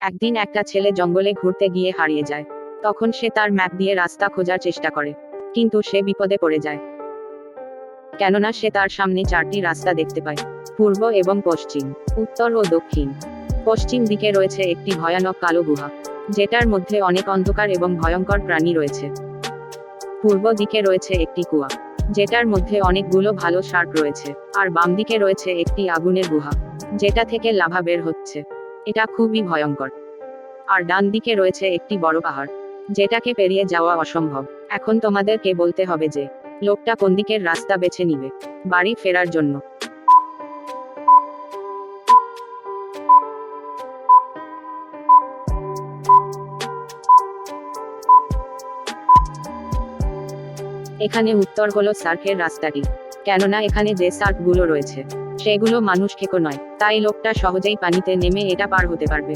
একদিন একটা ছেলে জঙ্গলে ঘুরতে গিয়ে হারিয়ে যায়। তখন সে তার ম্যাপ দিয়ে রাস্তা খোঁজার চেষ্টা করে, কিন্তু সে বিপদে পড়ে যায়। কেননা সে তার সামনে চারটি রাস্তা দেখতে পায়, পূর্ব এবং পশ্চিম, উত্তর ও দক্ষিণ। পশ্চিম দিকে রয়েছে একটি ভয়ানক কালো গুহা, যেটার মধ্যে অনেক অন্ধকার এবং ভয়ঙ্কর প্রাণী রয়েছে। পূর্ব দিকে রয়েছে একটি কুয়া, যেটার মধ্যে অনেকগুলো ভালো শার্ক রয়েছে। আর বাম দিকে রয়েছে একটি আগুনের গুহা, যেটা থেকে লাভা বের হচ্ছে। এটা খুবই ভয়ঙ্কর। আর ডান দিকে রয়েছে একটি বড় পাহাড়, যেটাকে পেরিয়ে যাওয়া অসম্ভব। এখন তোমাদেরকে বলতে হবে যে লোকটা কোন দিকের রাস্তা বেছে নিবে বাড়ি ফেরার জন্য। এখানে উত্তর হলো সার্কের রাস্তাটি, কেননা এখানে যে সার্কগুলো রয়েছে সেগুলো মানুষ খেকো নয়, তাই লোকটা সহজেই পানিতে নেমে এটা পার হতে পারবে।